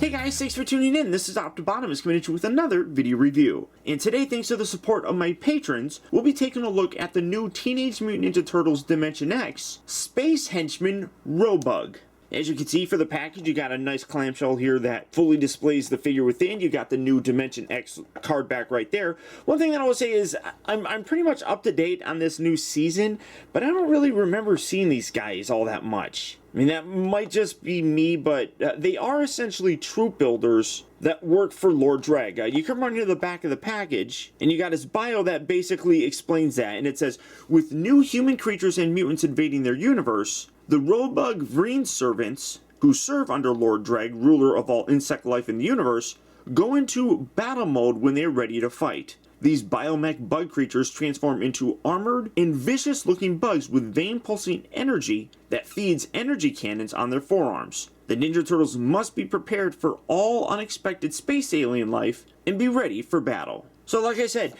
Hey guys, thanks for tuning in. This is Optibotimus coming at you with another video review. And today, thanks to the support of my patrons, we'll be taking a look at the new Teenage Mutant Ninja Turtles Dimension X Space Henchman Robug. As you can see for the package, you got a nice clamshell here that fully displays the figure within. You got the new Dimension X card back right there. One thing that I will say is I'm pretty much up to date on this new season, but I don't really remember seeing these guys all that much. I mean, that might just be me, but they are essentially troop builders that work for Lord Dreg. You come around here to the back of the package, and you got his bio that basically explains that. And it says, with new human creatures and mutants invading their universe, the Robug Vreen servants, who serve under Lord Dreg, ruler of all insect life in the universe, go into battle mode when they're ready to fight. These biomech bug creatures transform into armored and vicious-looking bugs with vein-pulsing energy that feeds energy cannons on their forearms. The Ninja Turtles must be prepared for all unexpected space alien life and be ready for battle. So like I said,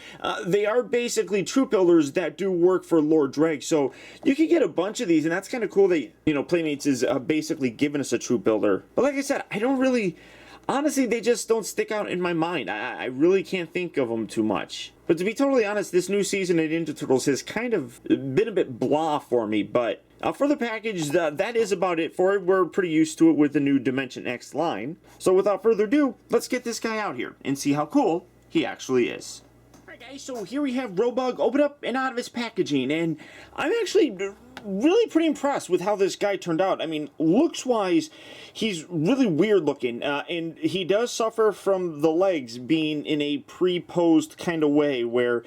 they are basically troop builders that do work for Lord Dreg, so you can get a bunch of these, and that's kind of cool that, you know, Playmates is basically giving us a troop builder. But like I said, I don't really... Honestly, they just don't stick out in my mind. I really can't think of them too much. But to be totally honest, this new season of Ninja Turtles has kind of been a bit blah for me. But for the package, that is about it for it. We're pretty used to it with the new Dimension X line. So without further ado, let's get this guy out here and see how cool he actually is. Alright guys, so here we have Robug open up and out of his packaging. And I'm actually really pretty impressed with how this guy turned out. I mean, looks-wise, he's really weird looking, and he does suffer from the legs being in a pre-posed kind of way where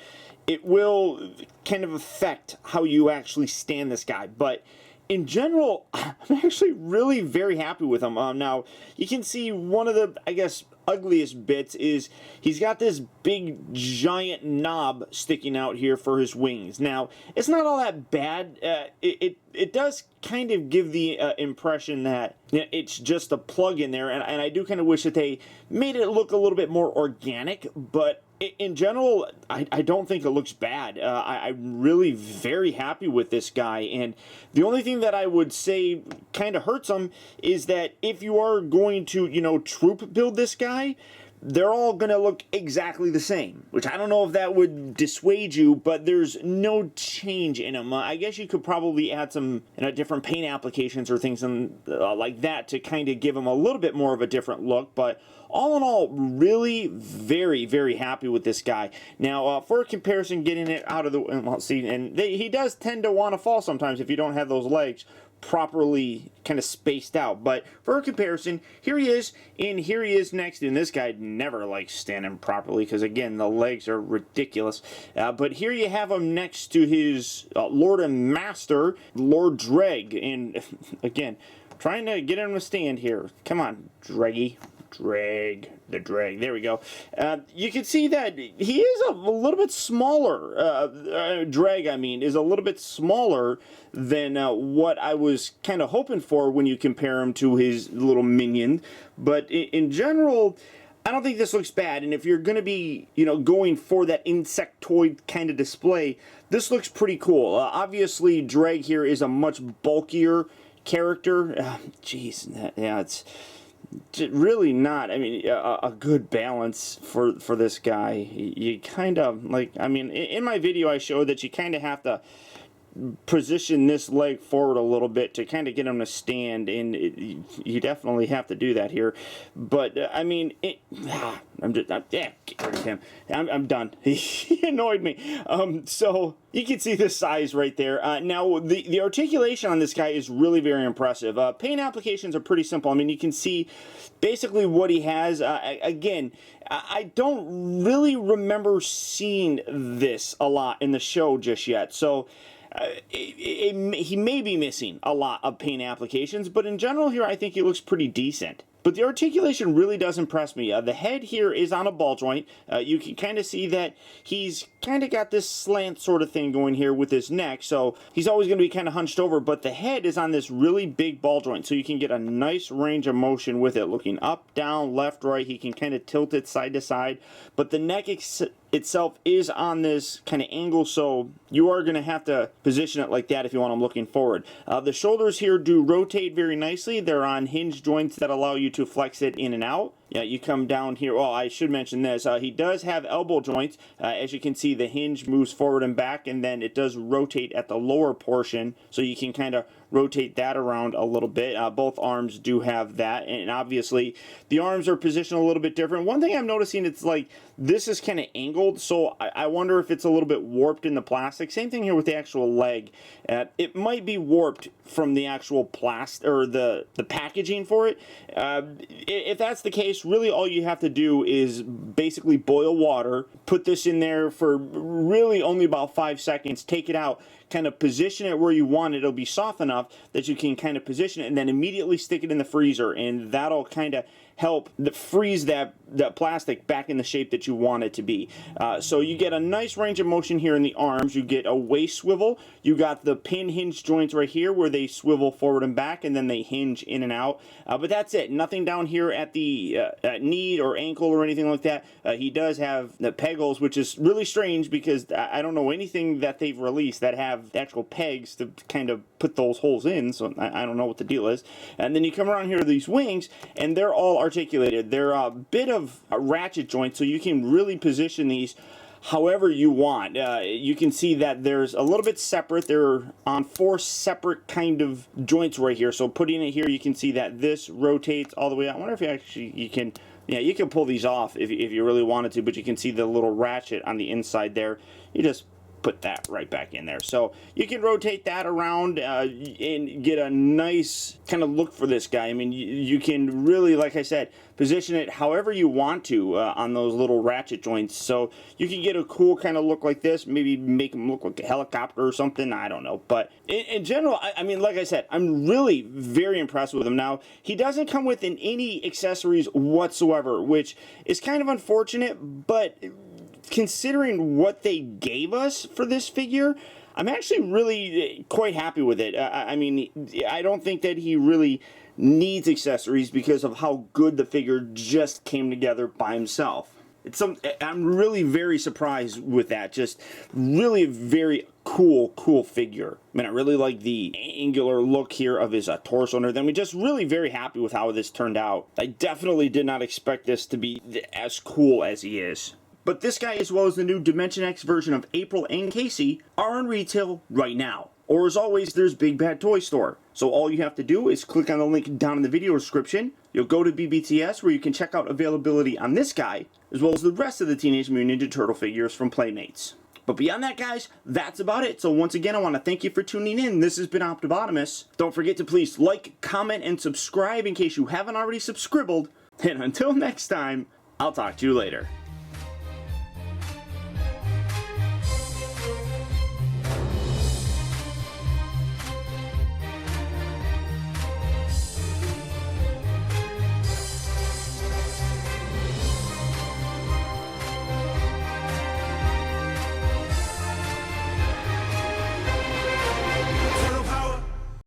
it will kind of affect how you actually stand this guy. But in general, I'm actually really very happy with him. Now, you can see one of the, I guess, ugliest bits is he's got this big giant knob sticking out here for his wings. Now, it's not all that bad. It does kind of give the impression that, you know, it's just a plug in there, and I do kind of wish that they made it look a little bit more organic, but in general, I don't think it looks bad. I'm really very happy with this guy, and the only thing that I would say kind of hurts him is that if you are going to, you know, troop build this guy, they're all going to look exactly the same, which I don't know if that would dissuade you, but there's no change in them. I guess you could probably add some, you know, different paint applications or things like that to kind of give them a little bit more of a different look, but all in all, really very, very happy with this guy. Now, for a comparison, getting it out of the... Well, see, and he does tend to want to fall sometimes if you don't have those legs properly kind of spaced out. But for a comparison, here he is, and here he is next. And this guy never likes standing properly because, again, the legs are ridiculous. But here you have him next to his Lord and Master, Lord Dreg. And, again, trying to get him to stand here. Come on, Dreggy. The drag. There we go. You can see that he is a little bit smaller. Drag, I mean, is a little bit smaller than what I was kind of hoping for when you compare him to his little minion. But in general, I don't think this looks bad. And if you're going to be, you know, going for that insectoid kind of display, this looks pretty cool. Obviously, Drag here is a much bulkier character. Jeez, yeah, it's really not, I mean, a good balance for this guy. You kind of, like, I mean, in my video I showed that you kind of have to position this leg forward a little bit to kind of get him to stand, and you definitely have to do that here. But I mean, I'm just, yeah, get rid of him. I'm done. He annoyed me. So you can see the size right there. Now the articulation on this guy is really very impressive. Paint applications are pretty simple. I mean, you can see basically what he has. Again, I don't really remember seeing this a lot in the show just yet. So he may be missing a lot of paint applications, but in general here I think he looks pretty decent. But the articulation really does impress me. The head here is on a ball joint. You can kind of see that he's kind of got this slant sort of thing going here with his neck, so he's always going to be kind of hunched over, but the head is on this really big ball joint, so you can get a nice range of motion with it, looking up, down, left, right. He can kind of tilt it side to side, but the neck itself is on this kind of angle, so you are going to have to position it like that if you want them looking forward. The shoulders here do rotate very nicely. They're on hinge joints that allow you to flex it in and out. Yeah, you come down here. Well, I should mention this. He does have elbow joints. As you can see, the hinge moves forward and back, and then it does rotate at the lower portion, so you can kind of rotate that around a little bit. Both arms do have that, and obviously the arms are positioned a little bit different. One thing I'm noticing, it's like this is kind of angled, so I wonder if it's a little bit warped in the plastic. Same thing here with the actual leg. It might be warped from the actual plastic or the packaging for it. If that's the case, really all you have to do is basically boil water, put this in there for really only about 5 seconds, take it out, kind of position it where you want it. It'll be soft enough that you can kind of position it, and then immediately stick it in the freezer, and that'll kind of help freeze that plastic back in the shape that you want it to be. So you get a nice range of motion here in the arms. You get a waist swivel. You got the pin hinge joints right here where they swivel forward and back, and then they hinge in and out. But that's it. Nothing down here at the knee or ankle or anything like that. He does have the pegals, which is really strange because I don't know anything that they've released that have actual pegs to kind of put those holes in, so I don't know what the deal is. And then you come around here to these wings, and they're all articulated. They're a bit of a ratchet joint, so you can really position these however you want. You can see that there's a little bit separate. They're on 4 separate kind of joints right here. So putting it here, you can see that this rotates all the way out. I wonder if you can, yeah, you can pull these off if you really wanted to, but you can see the little ratchet on the inside there. You just put that right back in there. So you can rotate that around and get a nice kind of look for this guy. I mean, you can really, like I said, position it however you want to on those little ratchet joints. So you can get a cool kind of look like this, maybe make him look like a helicopter or something, I don't know. But in general, I mean, like I said, I'm really very impressed with him. Now, he doesn't come with any accessories whatsoever, which is kind of unfortunate, but considering what they gave us for this figure, I'm actually really quite happy with it. I mean, I don't think that he really needs accessories because of how good the figure just came together by himself. I'm really very surprised with that. Just really a very cool figure. I mean, I really like the angular look here of his torso and everything. I'm just really very happy with how this turned out. I definitely did not expect this to be as cool as he is. But this guy, as well as the new Dimension X version of April and Casey, are on retail right now. Or as always, there's Big Bad Toy Store. So all you have to do is click on the link down in the video description. You'll go to BBTS where you can check out availability on this guy, as well as the rest of the Teenage Mutant Ninja Turtle figures from Playmates. But beyond that, guys, that's about it. So once again, I want to thank you for tuning in. This has been optibotimus. Don't forget to please like, comment, and subscribe in case you haven't already subscribbled. And until next time, I'll talk to you later.